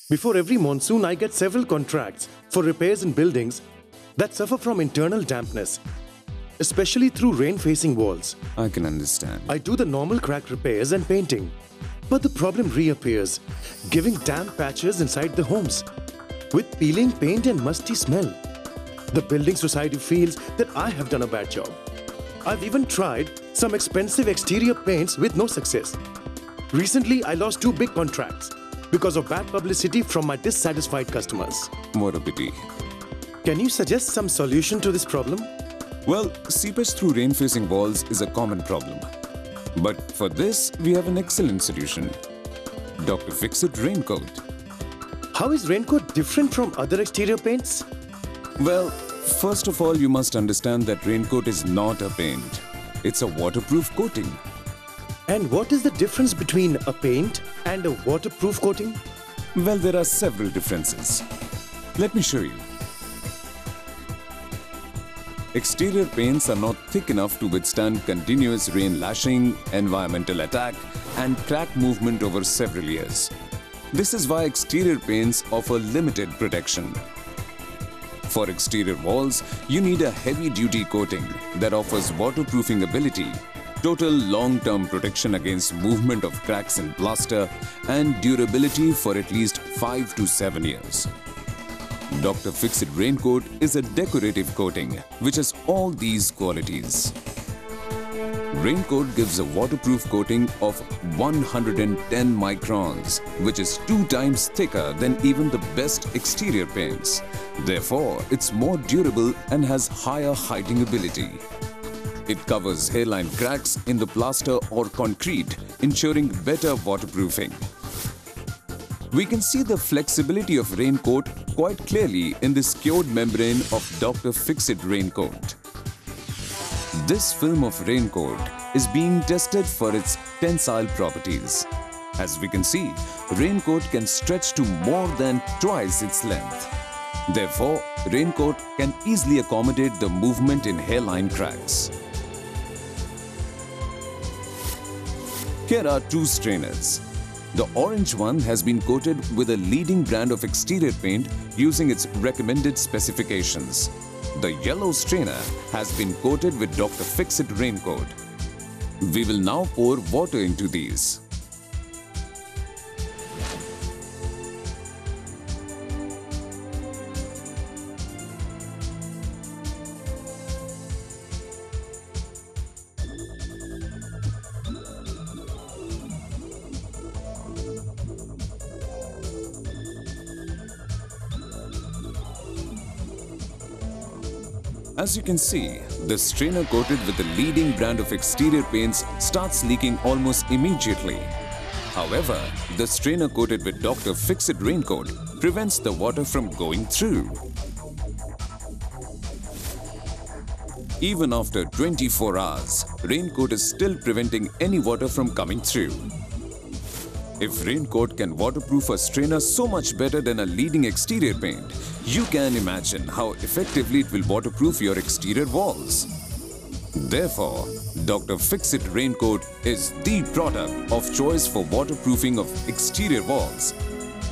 Before every monsoon, I get several contracts for repairs in buildings that suffer from internal dampness, especially through rain-facing walls. I can understand. I do the normal crack repairs and painting, but the problem reappears, giving damp patches inside the homes, with peeling paint and musty smell. The building society feels that I have done a bad job. I've even tried some expensive exterior paints with no success. Recently, I lost 2 big contracts because of bad publicity from my dissatisfied customers. What a pity. Can you suggest some solution to this problem? Well, seepage through rain-facing walls is a common problem. But for this, we have an excellent solution. Dr. Fixit Raincoat. How is Raincoat different from other exterior paints? Well, first of all, you must understand that Raincoat is not a paint. It's a waterproof coating. And what is the difference between a paint and a waterproof coating? Well, there are several differences. Let me show you. Exterior paints are not thick enough to withstand continuous rain lashing, environmental attack, and crack movement over several years. This is why exterior paints offer limited protection. For exterior walls, you need a heavy-duty coating that offers waterproofing ability, total long-term protection against movement of cracks in plaster, and durability for at least 5 to 7 years. Dr. Fixit Raincoat is a decorative coating which has all these qualities. Raincoat gives a waterproof coating of 110 microns, which is 2 times thicker than even the best exterior paints. Therefore, it's more durable and has higher hiding ability. It covers hairline cracks in the plaster or concrete, ensuring better waterproofing. We can see the flexibility of Raincoat quite clearly in this cured membrane of Dr. Fixit Raincoat. This film of Raincoat is being tested for its tensile properties. As we can see, Raincoat can stretch to more than twice its length. Therefore, Raincoat can easily accommodate the movement in hairline cracks. Here are 2 strainers. The orange one has been coated with a leading brand of exterior paint using its recommended specifications. The yellow strainer has been coated with Dr. Fixit Raincoat. We will now pour water into these. As you can see, the strainer coated with the leading brand of exterior paints starts leaking almost immediately. However, the strainer coated with Dr. Fixit Raincoat prevents the water from going through. Even after 24 hours, Raincoat is still preventing any water from coming through. If Raincoat can waterproof a strainer so much better than a leading exterior paint, you can imagine how effectively it will waterproof your exterior walls. Therefore, Dr. Fixit Raincoat is the product of choice for waterproofing of exterior walls,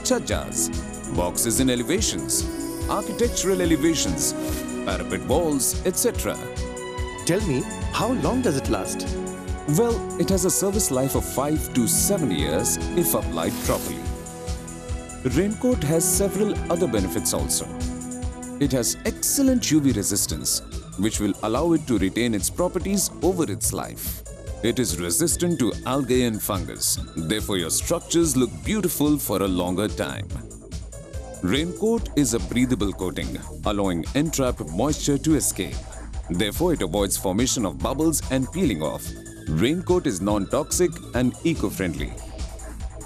such as boxes in elevations, architectural elevations, parapet walls, etc. Tell me, how long does it last? Well, it has a service life of 5 to 7 years if applied properly. Raincoat has several other benefits also. It has excellent UV resistance, which will allow it to retain its properties over its life. It is resistant to algae and fungus, therefore your structures look beautiful for a longer time. Raincoat is a breathable coating, allowing entrapped moisture to escape. Therefore, it avoids formation of bubbles and peeling off. Raincoat is non-toxic and eco-friendly.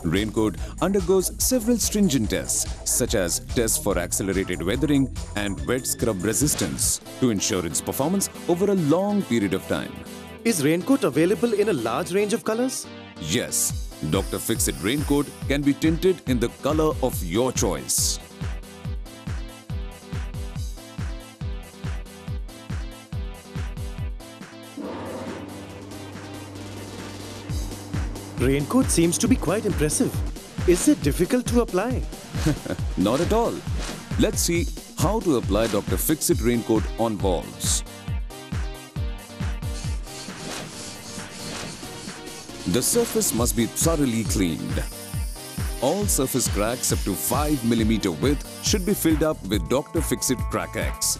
Raincoat undergoes several stringent tests, such as tests for accelerated weathering and wet scrub resistance, to ensure its performance over a long period of time. Is Raincoat available in a large range of colors? Yes, Dr. Fixit Raincoat can be tinted in the color of your choice. Raincoat seems to be quite impressive. Is it difficult to apply? Not at all. Let's see how to apply Dr. Fix-It raincoat on walls. The surface must be thoroughly cleaned. All surface cracks up to 5 mm width should be filled up with Dr. Fix-It Crack X.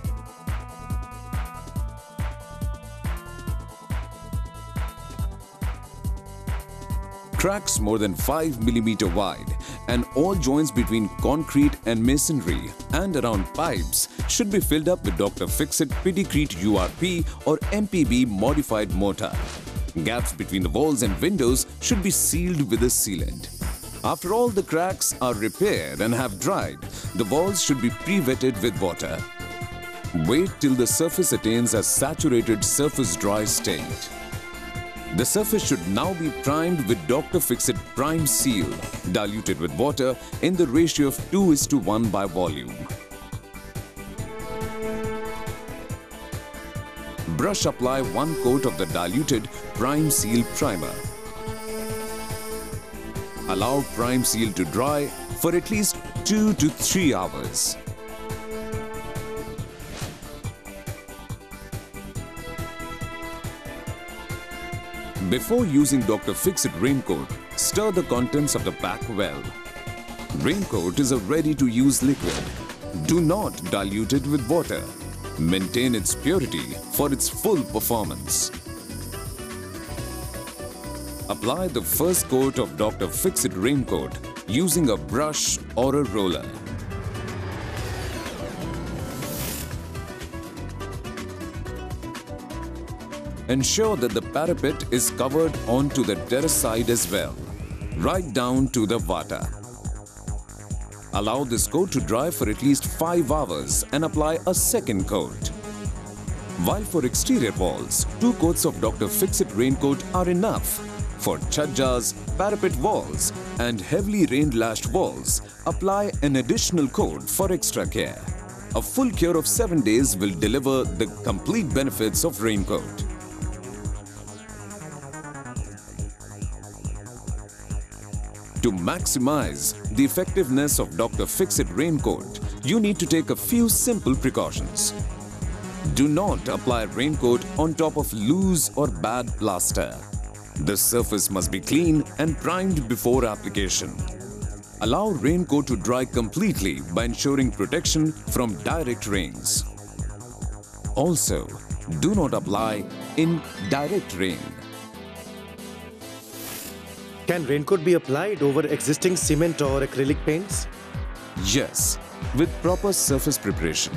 Cracks more than 5 mm wide and all joints between concrete and masonry and around pipes should be filled up with Dr. Fix-It Pedicrete URP or MPB modified mortar. Gaps between the walls and windows should be sealed with a sealant. After all the cracks are repaired and have dried, the walls should be pre-wetted with water. Wait till the surface attains a saturated surface dry state. The surface should now be primed with Dr. Fix-It Prime Seal, diluted with water in the ratio of 2:1 by volume. Brush apply 1 coat of the diluted Prime Seal primer. Allow Prime Seal to dry for at least 2 to 3 hours. Before using Dr. Fix-It raincoat, stir the contents of the pack well. Raincoat is a ready-to-use liquid. Do not dilute it with water. Maintain its purity for its full performance. Apply the first coat of Dr. Fix-It raincoat using a brush or a roller. Ensure that the parapet is covered onto the terrace side as well, right down to the vata. Allow this coat to dry for at least 5 hours and apply a second coat. While for exterior walls, 2 coats of Dr. Fix-It raincoat are enough. For chhajjas, parapet walls and heavily rain-lashed walls, apply an additional coat for extra care. A full cure of 7 days will deliver the complete benefits of raincoat. To maximize the effectiveness of Dr. Fix-It raincoat, you need to take a few simple precautions. Do not apply raincoat on top of loose or bad plaster. The surface must be clean and primed before application. Allow raincoat to dry completely by ensuring protection from direct rains. Also, do not apply in direct rain. Can raincoat be applied over existing cement or acrylic paints? Yes, with proper surface preparation.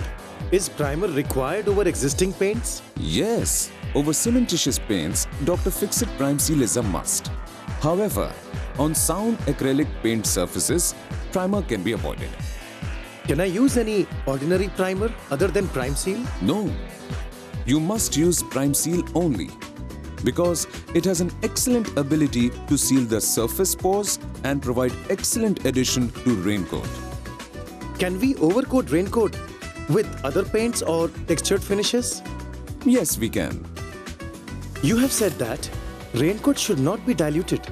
Is primer required over existing paints? Yes, over cementitious paints, Dr. Fix-It Prime Seal is a must. However, on sound acrylic paint surfaces, primer can be avoided. Can I use any ordinary primer other than Prime Seal? No, you must use Prime Seal only, because it has an excellent ability to seal the surface pores and provide excellent addition to raincoat. Can we overcoat raincoat with other paints or textured finishes? Yes, we can. You have said that raincoat should not be diluted.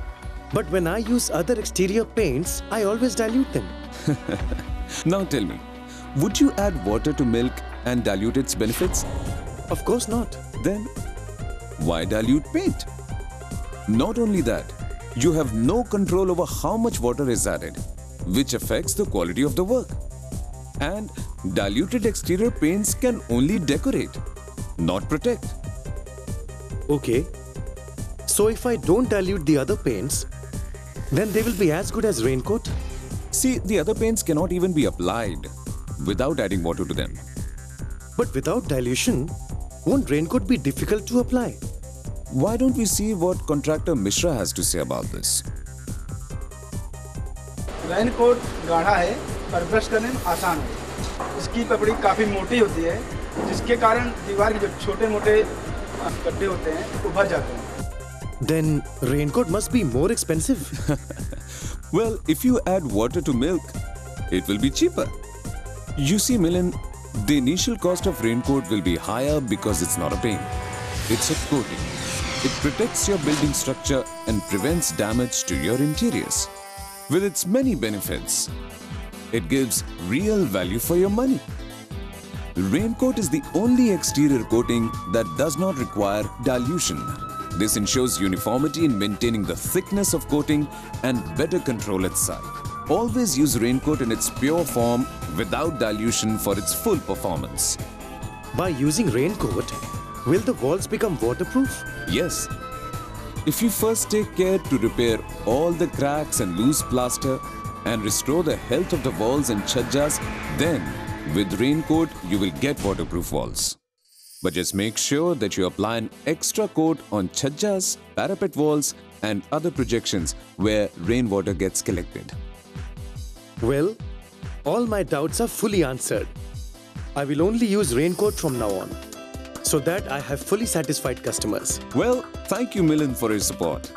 But when I use other exterior paints, I always dilute them. Now tell me, would you add water to milk and dilute its benefits? Of course not. Then why dilute paint? Not only that, you have no control over how much water is added, which affects the quality of the work. And diluted exterior paints can only decorate, not protect. Okay. So if I don't dilute the other paints, then they will be as good as raincoat? See, the other paints cannot even be applied without adding water to them. But without dilution, won't raincoat be difficult to apply? Why don't we see what contractor Mishra has to say about this? Raincoat गाढ़ा है पर brush करने में आसान है। इसकी पपड़ी काफ़ी मोटी होती है, जिसके कारण दीवार के जो छोटे-मोटे गड्ढे होते हैं उभर जाते हैं। Then raincoat must be more expensive. Well, if you add water to milk, it will be cheaper. You see, Milind, the initial cost of raincoat will be higher because it's not a paint. It's a coating. It protects your building structure and prevents damage to your interiors. With its many benefits, It gives real value for your money. Raincoat is the only exterior coating that does not require dilution. This ensures uniformity in maintaining the thickness of coating and better control its side. Always use Raincoat in its pure form without dilution for its full performance. By using Raincoat, will the walls become waterproof? Yes. If you first take care to repair all the cracks and loose plaster and restore the health of the walls and chhajjas, then with Raincoat, you will get waterproof walls. But just make sure that you apply an extra coat on chhajjas, parapet walls and other projections where rainwater gets collected. Well, all my doubts are fully answered. I will only use Raincoat from now on, so that I have fully satisfied customers. Well, thank you Milind for your support.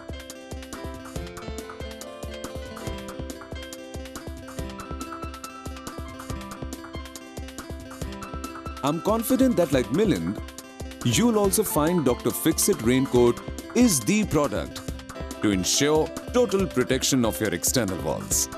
I'm confident that like Milind, you'll also find Dr. Fixit Raincoat is the product to ensure total protection of your external walls.